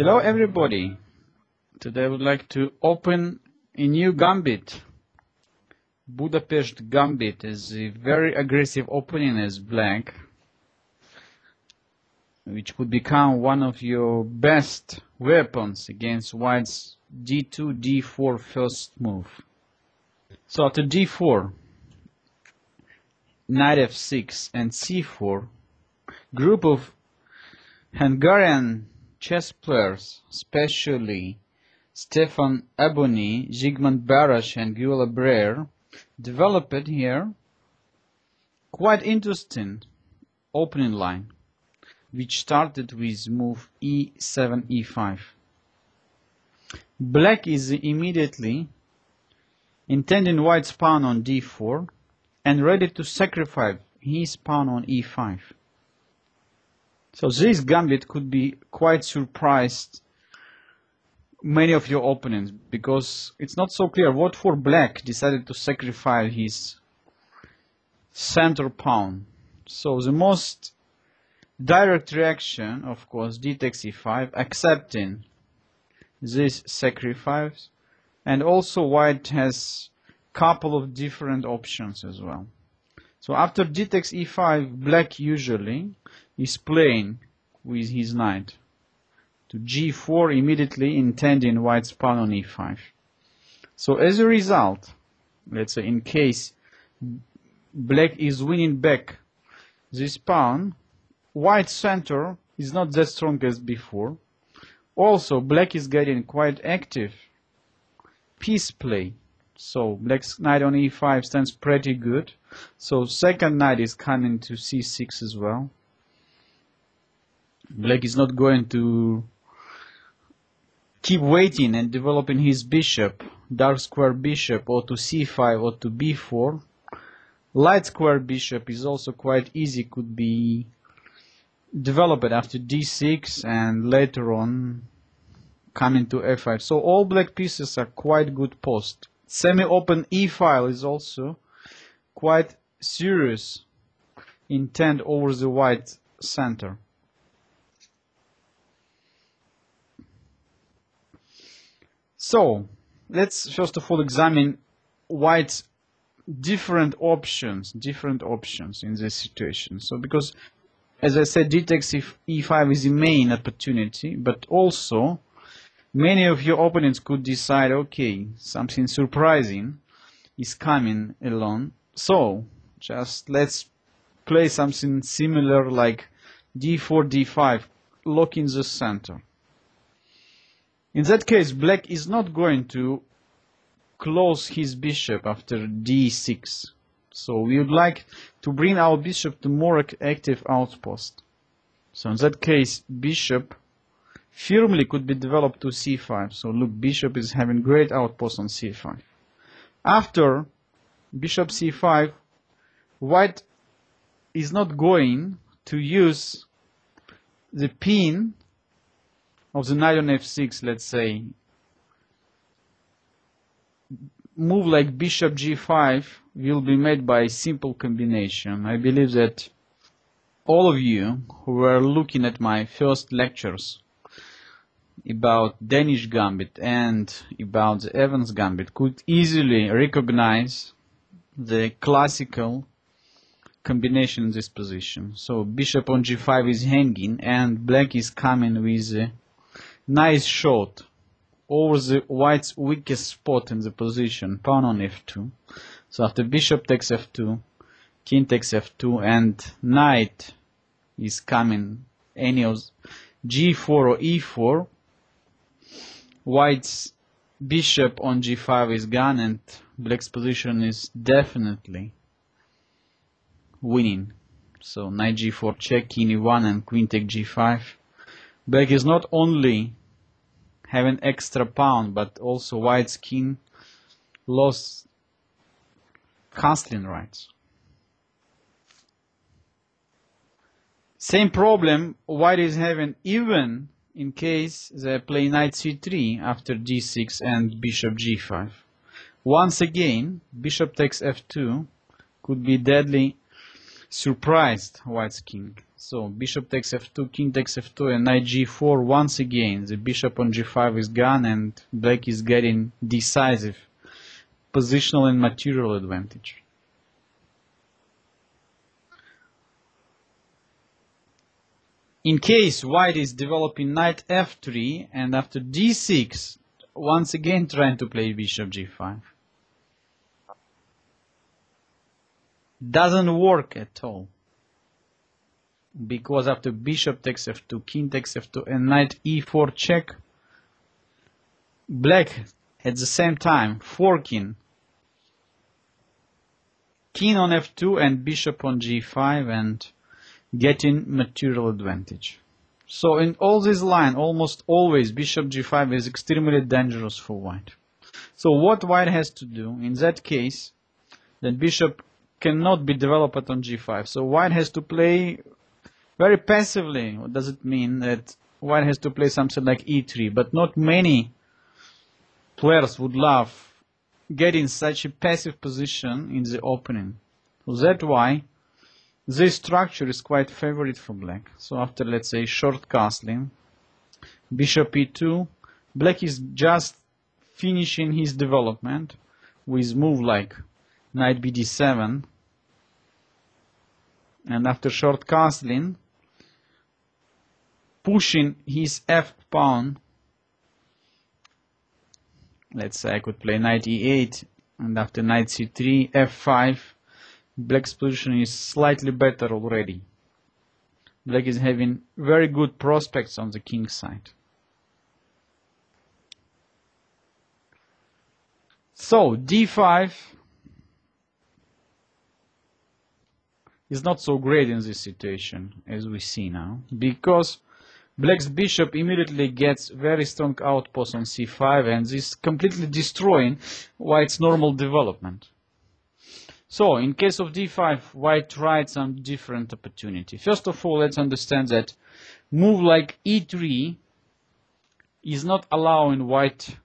Hello everybody. Today I would like to open a new Gambit. Budapest Gambit is a very aggressive opening as black, which could become one of your best weapons against white's d2, d4 first move. So after d4, knight f6 and c4, group of Hungarian chess players, especially Stefan Ebony, Zsigmond Baras and Gyula Breyer, developed here quite interesting opening line, which started with move e7, e5. Black is immediately intending white's pawn on d4 and ready to sacrifice his pawn on e5. So this gambit could be quite surprised many of your opponents, because it's not so clear what for black decided to sacrifice his center pawn. So the most direct reaction, of course, d takes e5, accepting this sacrifice, and also white has couple of different options as well. So after d takes e5, black usually is playing with his knight to g4, immediately intending white's pawn on e5. So as a result, let's say in case black is winning back this pawn, white's center is not that strong as before. Also, black is getting quite active piece play. So black's knight on e5 stands pretty good. So second knight is coming to c6 as well. Black is not going to keep waiting and developing his bishop, dark square bishop, or to c5 or to b4. Light square bishop is also quite easy, could be developed after d6 and later on coming to f5. So all black pieces are quite good post. Semi-open e file is also quite serious intent over the white center. So let's first of all examine white's different options in this situation. So because, as I said, d takes e5 is the main opportunity, but also many of your opponents could decide, okay, something surprising is coming along, so just let's play something similar like d4, d5, locking the center. In that case, black is not going to close his bishop after d6. So we would like to bring our bishop to more active outpost. So in that case, bishop firmly could be developed to c5. So look, bishop is having great outpost on c5. After bishop c5, white is not going to use the pin of the knight on f6, let's say. Move like bishop g5 will be made by a simple combination. I believe that all of you who were looking at my first lectures about Danish Gambit and about the Evans Gambit could easily recognize the classical combination in this position. So bishop on g5 is hanging and black is coming with a nice shot over the white's weakest spot in the position, pawn on f2. So after bishop takes f2, king takes f2, and knight is coming any of g4 or e4, white's bishop on g5 is gone and black's position is definitely winning. So knight g4 check, king e1 and queen take g5. Black is not only having extra pawn, but also white's king lost castling rights. Same problem white is having even in case they play knight c3 after d6 and bishop g5. Once again, bishop takes f2 could be deadly surprised white's king. So bishop takes f2, king takes f2, and knight g4. Once again, the bishop on g5 is gone, and black is getting decisive positional and material advantage. In case white is developing knight f3, and after d6, once again trying to play bishop g5. Doesn't work at all. Because after bishop takes f2, king takes f2, and knight e4 check, black at the same time forking king on f2 and bishop on g5 and getting material advantage. So in all this line, almost always bishop g5 is extremely dangerous for white. So what white has to do in that case, then bishop cannot be developed on g5. So white has to play very passively. What does it mean? That white has to play something like e3, but not many players would love getting such a passive position in the opening. So that's why this structure is quite favorite for black. So after, let's say, short castling, bishop e2, black is just finishing his development with move like knight bd7, and after short castling, pushing his f pawn. Let's say I could play knight e8, and after knight c3, f5, black's position is slightly better already. Black is having very good prospects on the king side. So d5 is not so great in this situation, as we see now, because black's bishop immediately gets very strong outpost on c5, and this is completely destroying white's normal development. So in case of d5, white tried some different opportunity. First of all, let's understand that move like e3 is not allowing white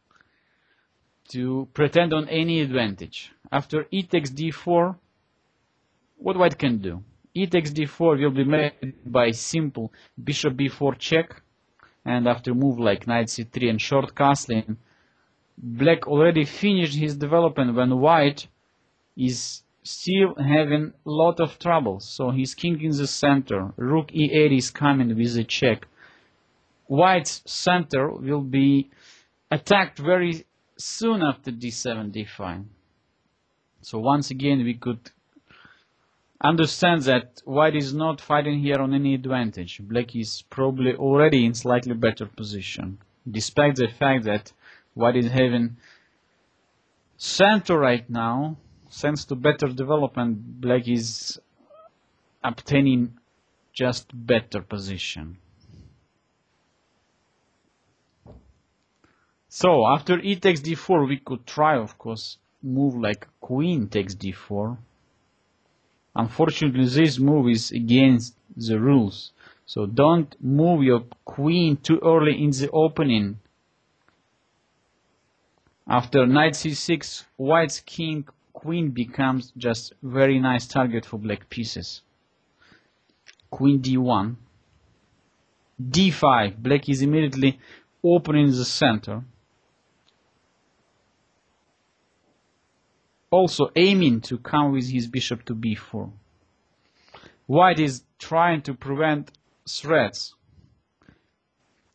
to pretend on any advantage. After e takes d4, what white can do? E takes d4 will be made by simple bishop b4 check, and after move like knight c3 and short castling, black already finished his development when white is still having a lot of trouble. So he's king in the center, rook e8 is coming with a check. White's center will be attacked very soon after d7, d5. So once again we could understand that white is not fighting here on any advantage. Black is probably already in slightly better position, despite the fact that white is having center right now. Thanks to better development, black is obtaining just better position. So after e takes d4, we could try, of course, move like queen takes d4. Unfortunately, this move is against the rules. So don't move your queen too early in the opening. After knight c6, white's queen becomes just very nice target for black pieces. Queen d1. d5. Black is immediately opening the center. Also aiming to come with his bishop to b4. White is trying to prevent threats.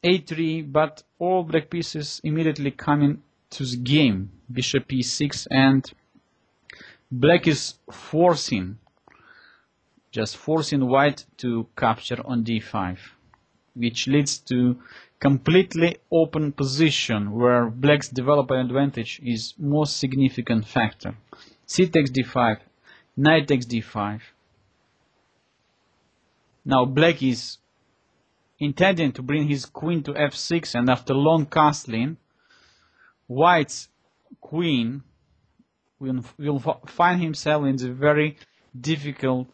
a3, but all black pieces immediately coming to the game. Bishop e6, and black is just forcing white to capture on d5, which leads to completely open position where black's development advantage is most significant factor. C takes d5, knight takes d5. Now black is intending to bring his queen to f6, and after long castling, white's queen will find himself in a very difficult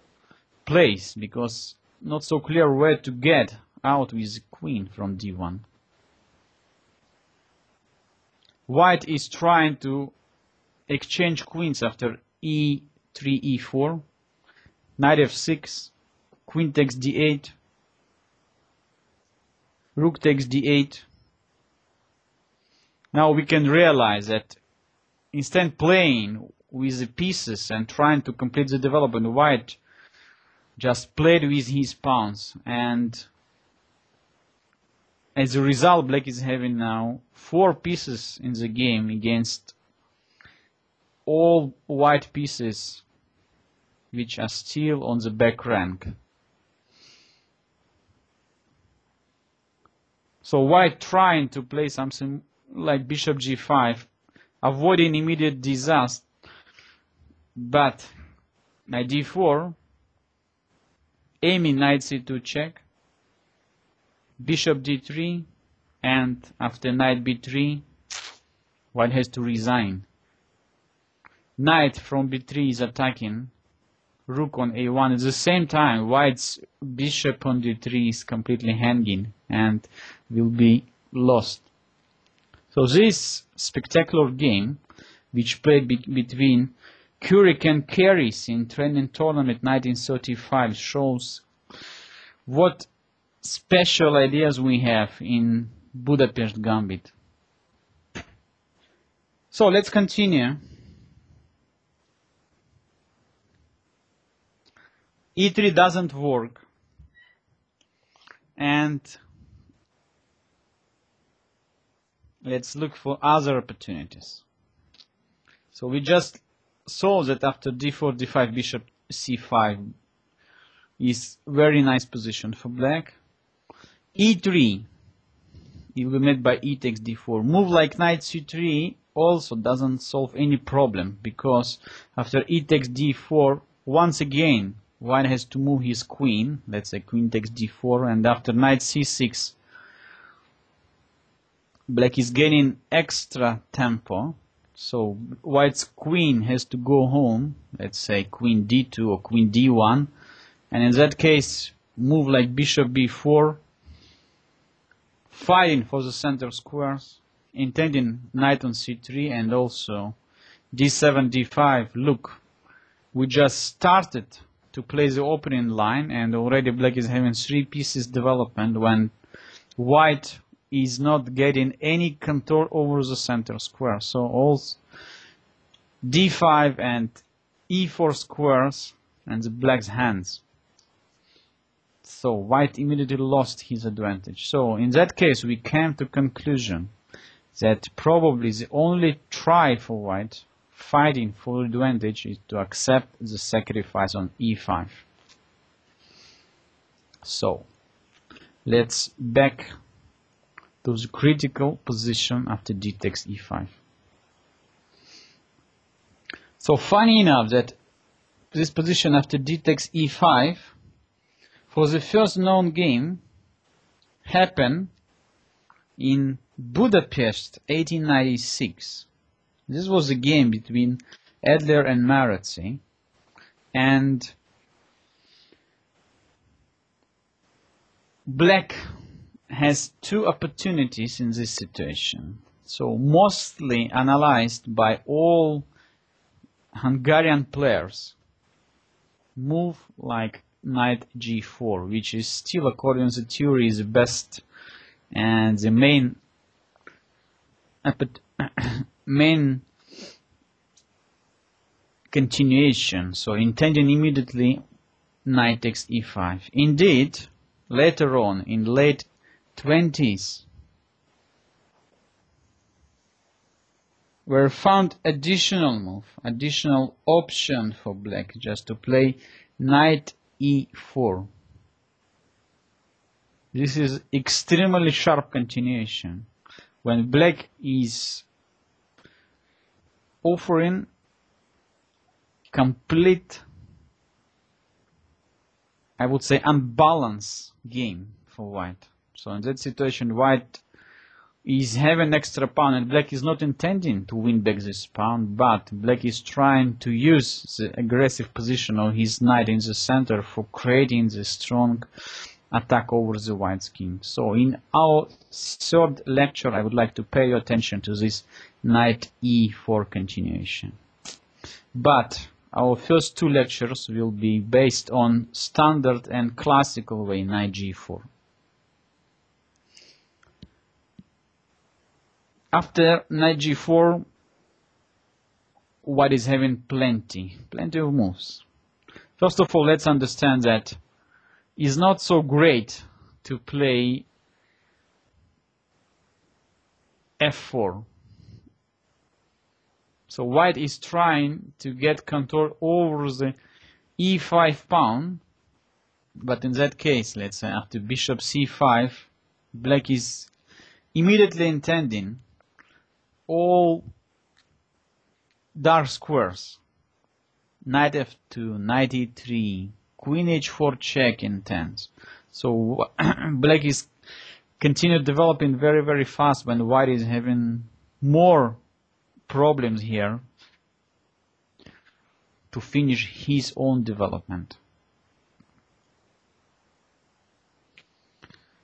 place, because not so clear where to get out with the queen from d1. White is trying to exchange queens after e3, e4, knight f6, queen takes d8, Rook takes d8. Now we can realize that instead playing with the pieces and trying to complete the development, white just played with his pawns, and as a result black is having now 4 pieces in the game against all white pieces which are still on the back rank. So white trying to play something like bishop g5, avoiding immediate disaster, but knight d4, aiming knight c2 check, bishop d3, and after knight b3, white has to resign. Knight from b3 is attacking, rook on a1. At the same time, white's bishop on d3 is completely hanging and will be lost. So this spectacular game, which played between Currick and Carries in training tournament 1935, shows what special ideas we have in Budapest Gambit. So let's continue. e3 doesn't work, and let's look for other opportunities. So we just saw that after d4, d5, bishop c5 is very nice position for black. e3, it will be met by e takes d4. Move like knight c3 also doesn't solve any problem, because after e takes d4, once again white has to move his queen. Let's say queen takes d4, and after knight c6, black is gaining extra tempo. So white's queen has to go home. Let's say queen d2 or queen d1, and in that case move like bishop b4, fighting for the center squares, intending knight on c3, and also d7, d5. Look, we just started to play the opening line, and already black is having 3 pieces development when white is not getting any control over the center square. So all d5 and e4 squares and the black's hands. So white immediately lost his advantage. So in that case we came to conclusion that probably the only try for white fighting for advantage is to accept the sacrifice on e5. So let's back to the critical position after d takes e5. So funny enough that this position after d takes e5 for the first known game happened in Budapest 1896. This was a game between Adler and Marazzi, and black has 2 opportunities in this situation. So mostly analyzed by all Hungarian players, move like knight g4, which is still, according to the theory, is the best and the main continuation. So intending immediately knight takes e5. Indeed, later on in late 20s were found additional move, additional option for black, just to play knight e4. This is extremely sharp continuation when black is offering complete, I would say, unbalanced game for white. So in that situation white is having extra pawn, and black is not intending to win back this pawn, but black is trying to use the aggressive position of his knight in the center for creating the strong attack over the white's king. So in our 3rd lecture I would like to pay your attention to this knight e4 continuation. But our first 2 lectures will be based on standard and classical way knight g4. After knight g4, white is having plenty of moves. First of all, let's understand that it's not so great to play f4. So white is trying to get control over the e5 pawn, but in that case, let's say after bishop c5, black is immediately intending all dark squares. Knight f2, knight e3, queen h4 check intends. So black is continue developing very fast when white is having more problems here to finish his own development.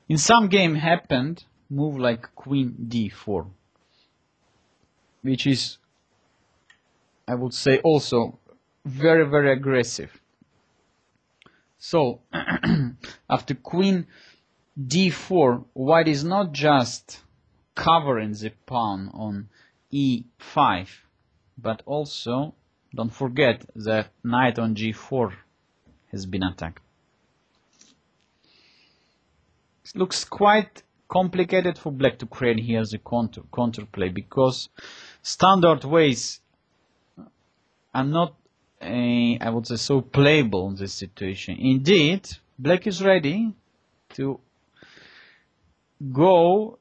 In some game happened move like queen d4, which is, I would say, also very aggressive. So after queen d4, white is not just covering the pawn on e5, but also don't forget that knight on g4 has been attacked. It looks quite complicated for black to create here the counterplay, because standard ways are not, I would say, so playable in this situation. Indeed, black is ready to go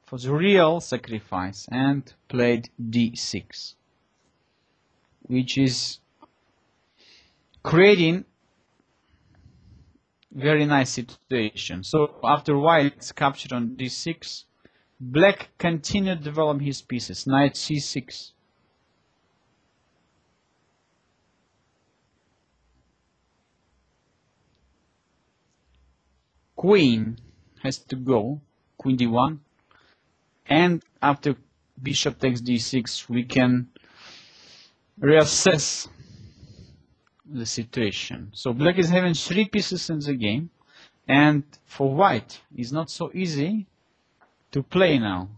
for the real sacrifice and played d6, which is creating very nice situation. So after white's capture on d6, black continued to develop his pieces. Knight c6. Queen has to go, queen d1, and after bishop takes d6, we can reassess the situation. So black is having 3 pieces in the game, and for white it's not so easy to play now.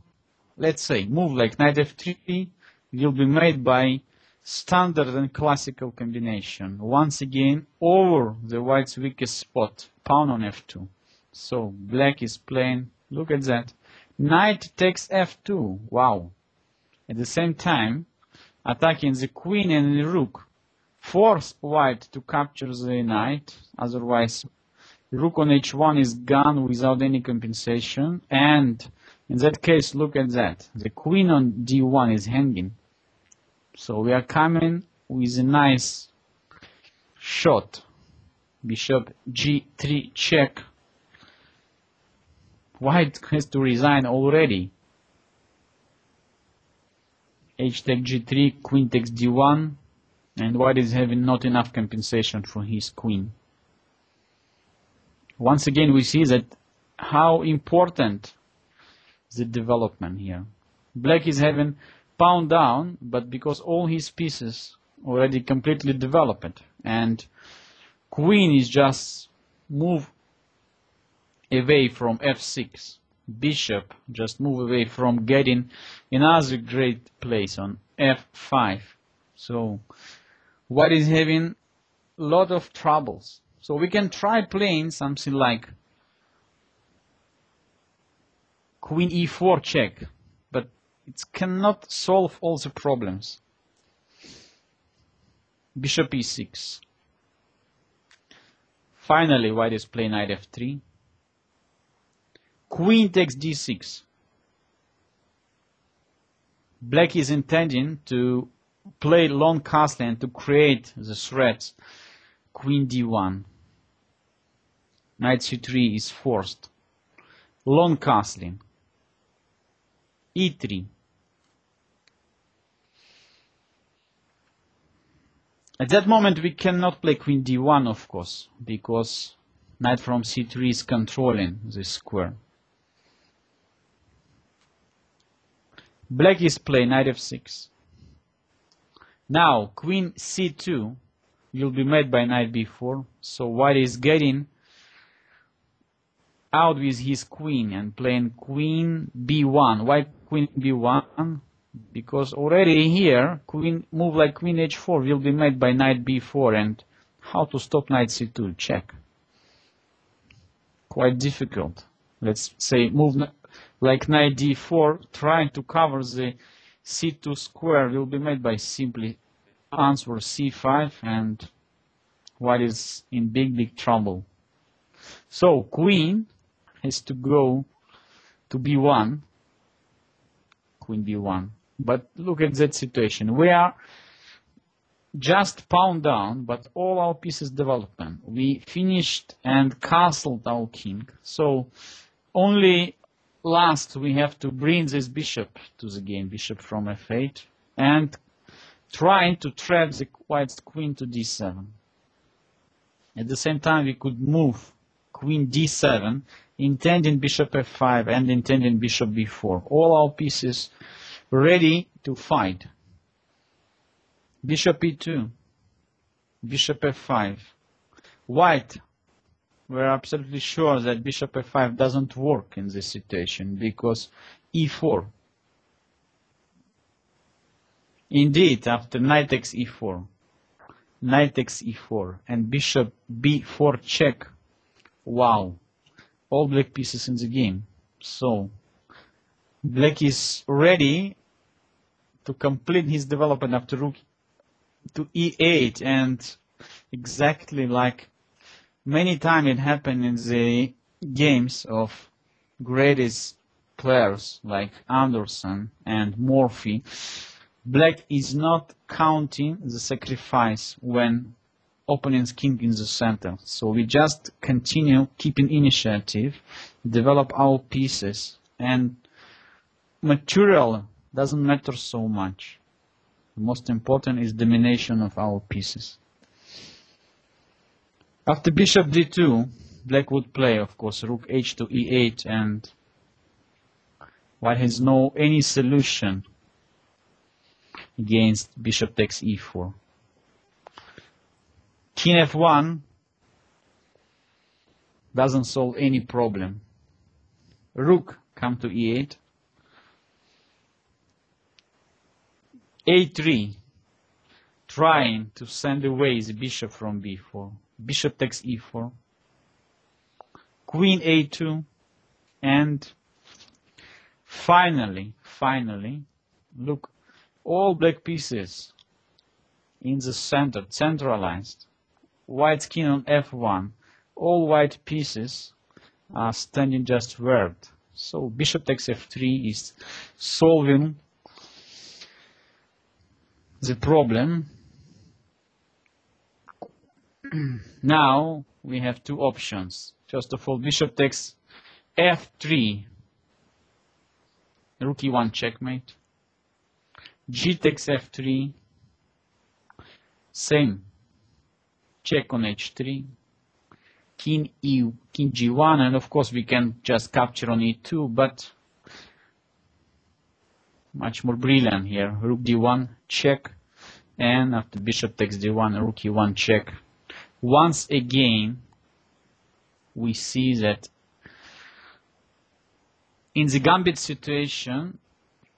Let's say move like knight f3 will be made by standard and classical combination, once again over the white's weakest spot, pawn on f2. So black is playing, look at that, knight takes f2, wow. At the same time, attacking the queen and the rook, force white to capture the knight, otherwise rook on h1 is gone without any compensation, and in that case, look at that, the queen on d1 is hanging. So we are coming with a nice shot, bishop g3 check. White has to resign already. H takes g3, queen takes d1, and white is having not enough compensation for his queen. Once again, we see that how important the development here. Black is having pawn down, but because all his pieces already completely developed, and queen is just move away from f6, bishop just move away from getting another great place on f5. So white is having a lot of troubles. So we can try playing something like queen e4 check, but it cannot solve all the problems. Bishop e6. Finally, white is playing knight f3. Queen takes d6. Black is intending to play long castle and to create the threats. Queen d1. Knight c3 is forced. Long castling. e3. At that moment we cannot play queen d1, of course, because knight from c3 is controlling this square. Black is playing knight f6. Now queen c2 will be made by knight b4, so white is getting out with his queen and playing queen b1. Why queen b1? Because already here, queen move like queen h4 will be made by knight b4, and how to stop knight c2? Check. Quite difficult. Let's say move like knight d4, trying to cover the c2 square will be made by simply answer c5, and white is in big trouble. So queen has to go to b1, queen b1. But look at that situation. We are just pawn down, but all our pieces development. We finished and castled our king. So only last we have to bring this bishop to the game, bishop from f8, and trying to trap the white's queen to d7. At the same time, we could move queen d7, intending bishop f5 and intending bishop b4. All our pieces ready to fight. Bishop e2, bishop f5. White, we're absolutely sure that bishop f5 doesn't work in this situation because e4. Indeed, after knight takes e4, knight takes e4, and bishop b4 check. Wow, all black pieces in the game. So black is ready to complete his development after rook to e8, and exactly like many times it happened in the games of greatest players like Anderson and Murphy, black is not counting the sacrifice when opponent's king in the center. So we just continue keeping initiative, develop our pieces, and material doesn't matter so much. The most important is domination of our pieces. After bishop d2, black would play, of course, rook h to e8, and white has no any solution against bishop takes e4. King f1 doesn't solve any problem. Rook come to e8. a3, trying to send away the bishop from b4. Bishop takes e4. Queen a2, and finally, look, all black pieces in the center, centralized. White's king on f1. All white pieces are standing just word. So bishop takes f3 is solving the problem. Now we have two options. First of all, bishop takes f3, rook e1 checkmate. G takes f3, same, check on h3. King g1, and of course we can just capture on e2, but much more brilliant here. Rook d1 check, and after bishop takes d1, rook e1 check. Once again we see that in the Gambit situation,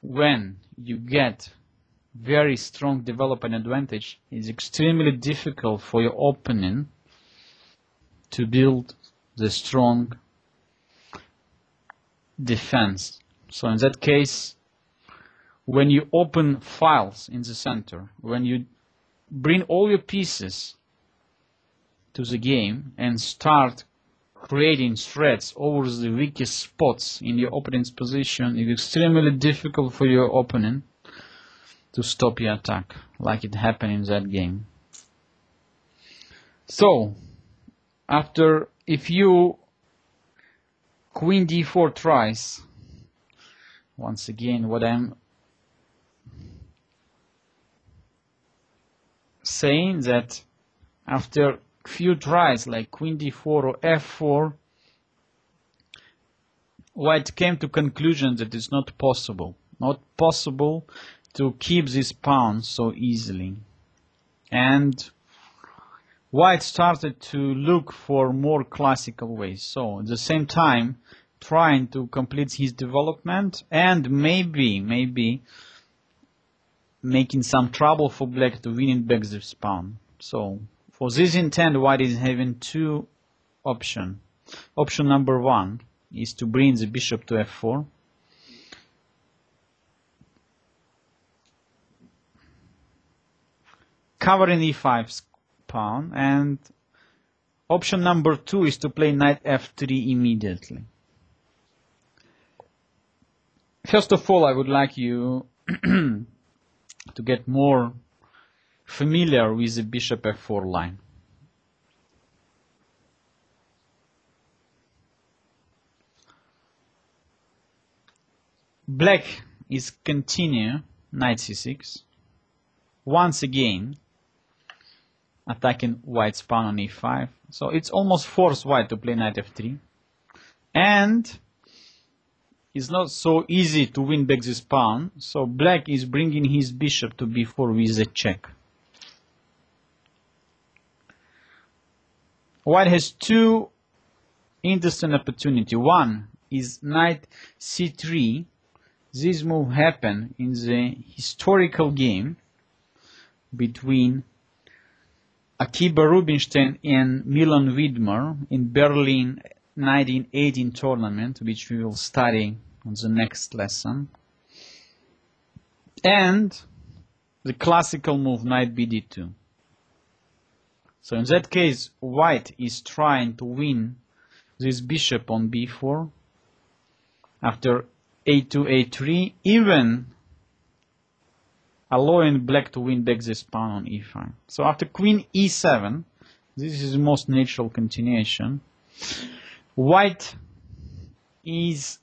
when you get very strong development advantage, it's extremely difficult for your opponent to build the strong defense. So in that case, when you open files in the center, when you bring all your pieces to the game and start creating threats over the weakest spots in your opponent's position, it's extremely difficult for your opponent to stop your attack, like it happened in that game. So after, if you queen d4 tries, once again what I'm saying, that after few tries like queen d4 or f4, white came to conclusion that it's not possible to keep this pawn so easily, and white started to look for more classical ways. So at the same time, trying to complete his development and maybe making some trouble for black to win back the pawn. So for this intent, white is having two options. Option number one is to bring the bishop to f4. Covering e5's pawn, and option number two is to play knight f3 immediately. First of all, I would like you to get more familiar with the bishop f4 line. Black is continue knight c6. Once again, attacking white's pawn on e5. So it's almost forced white to play knight f3. And it's not so easy to win back this pawn. So black is bringing his bishop to b4 with a check. White has two interesting opportunities. One is knight c3. This move happened in the historical game between Akiba Rubinstein and Milan Widmer in Berlin 1918 tournament, which we will study on the next lesson. And the classical move knight bd2. So in that case, white is trying to win this bishop on b4 after a2, a3, even allowing black to win back this pawn on e5. So after queen e7, this is the most natural continuation. White is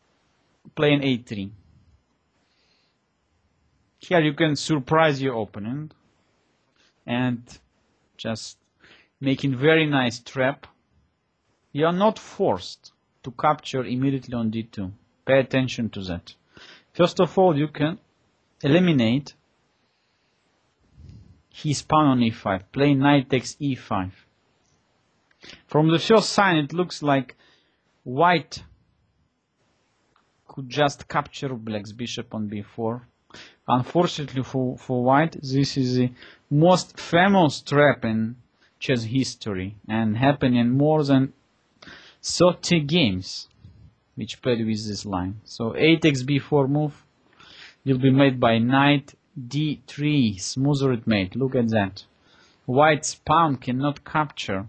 playing a3. Here you can surprise your opponent and just making very nice trap. You are not forced to capture immediately on d2. Pay attention to that. First of all, you can eliminate his pawn on e5, play knight takes e5. From the first sign, it looks like white could just capture black's bishop on b4. Unfortunately for white, this is the most famous trap in chess history and happened in more than 30 games which played with this line. So a takes b4 move will be made by knight d3, smothered mate. Look at that. White's pawn cannot capture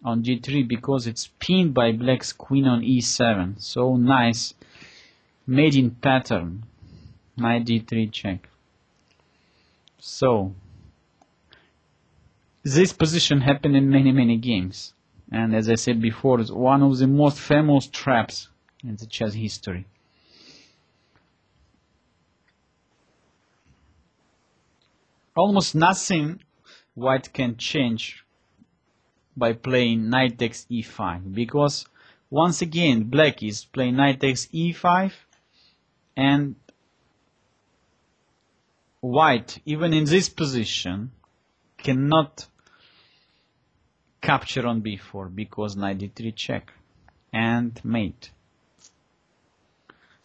on g3 because it's pinned by black's queen on e7. So nice mating pattern. Knight d3 check. So this position happened in many games, and as I said before, it's one of the most famous traps in the chess history. Almost nothing white can change by playing knight takes e5, because once again black is playing knight takes e5, and white, even in this position, cannot capture on b4 because knight d3 check and mate.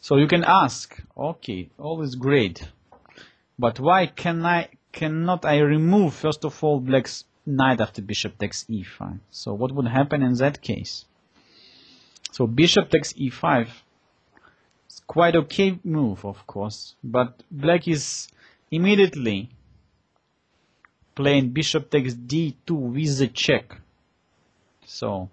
So you can ask, okay, all is great, but why cannot I remove first of all black's knight after bishop takes e5? So what would happen in that case? So bishop takes e5 is quite okay move, of course, but black is immediately playing bishop takes d2 with the check. So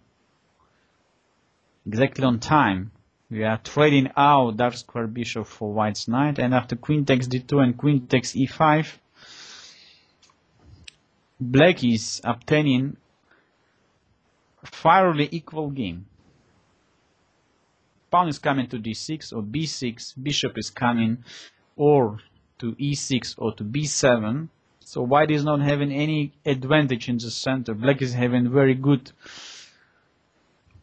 exactly on time we are trading out dark square bishop for white's knight, and after queen takes d2 and queen takes e5, black is obtaining a fairly equal game. Pawn is coming to d6 or b6, bishop is coming or to e6 or to b7. So white is not having any advantage in the center. Black is having very good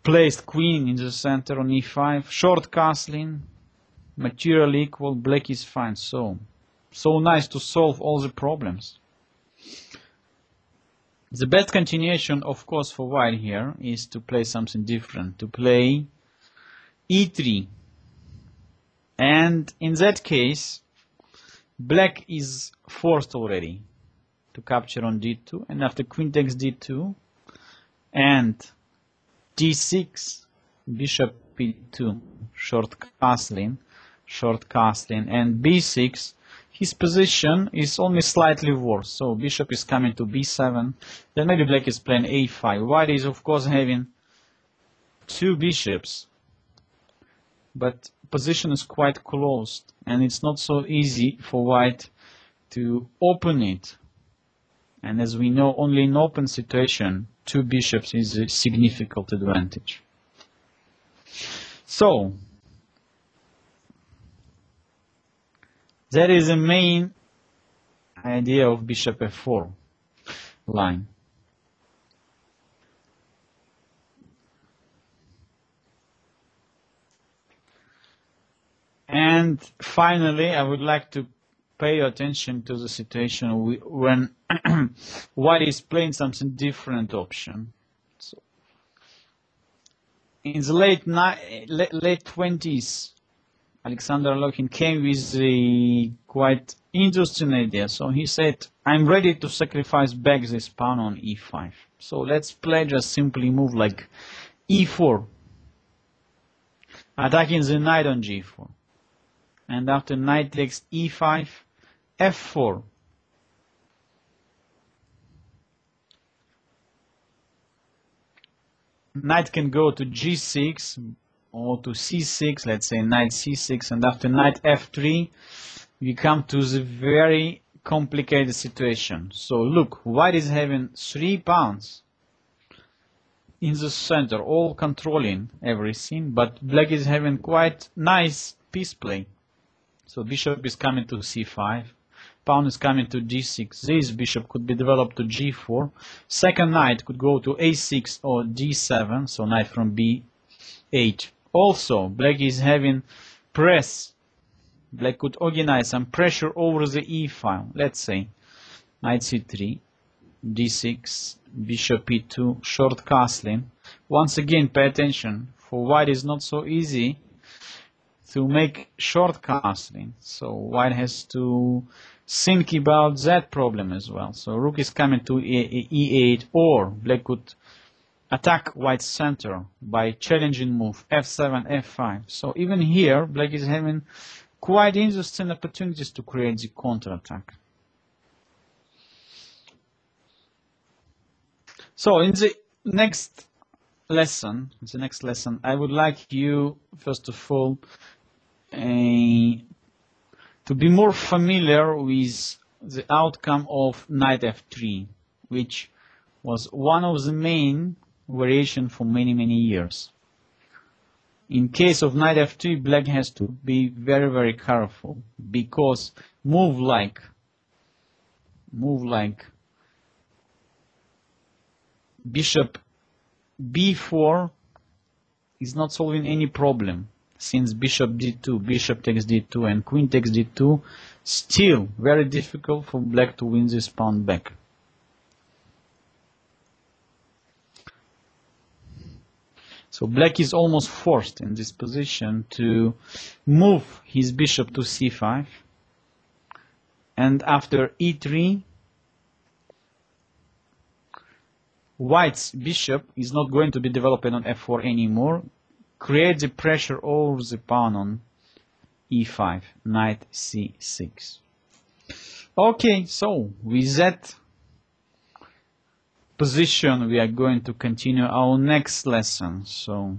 placed queen in the center on e5. Short castling, material equal, black is fine. So nice to solve all the problems. The best continuation, of course, for white here is to play something different, to play e3. And in that case, black is forced already to capture on d2, and after queen takes d2 and d6, bishop e2, short castling, and b6, his position is only slightly worse. So bishop is coming to b7, then maybe black is playing a5. White is of course having two bishops, but position is quite closed, and it's not so easy for white to open it. And as we know, only in open situation, two bishops is a significant advantage. So that is the main idea of bishop f4 line. And finally, I would like to pay attention to the situation when white is playing something different option. So in the late 20s, Alexander Lokhin came with a quite interesting idea. So he said, I'm ready to sacrifice back this pawn on e5. So let's play just simply move like e4, attacking the knight on g4. And after knight takes e5, f4. Knight can go to g6 or to c6, let's say knight c6, and after knight f3, we come to the very complicated situation. So look, white is having 3 pawns in the center, all controlling everything, but black is having quite nice piece play. So bishop is coming to c5, pawn is coming to g6, this bishop could be developed to g4, second knight could go to a6 or d7, so knight from b8. Also, black is having press. Black could organize some pressure over the e file. Let's say knight c3, d6, bishop e2, short castling. Once again, pay attention. For white is not so easy to make short castling. So white has to think about that problem as well. So rook is coming to e8, or black could attack white's center by challenging move f7, f5. So even here, black is having quite interesting opportunities to create the counterattack. So in the next lesson, I would like you, first of all, to be more familiar with the outcome of knight f3, which was one of the main variation for many years. In case of knight f3, black has to be very careful, because move like bishop b4 is not solving any problem, since bishop d2, bishop takes d2, and queen takes d2, still very difficult for black to win this pawn back. So black is almost forced in this position to move his bishop to c5, and after e3, white's bishop is not going to be developed on f4 anymore, create the pressure over the pawn on e5, knight c6. Okay, so with that position, we are going to continue our next lesson. So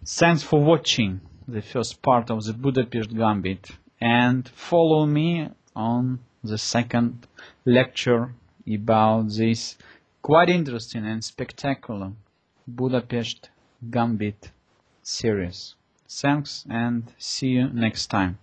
thanks for watching the first part of the Budapest Gambit, and follow me on the second lecture about this quite interesting and spectacular Budapest Gambit series. Thanks, and see you next time.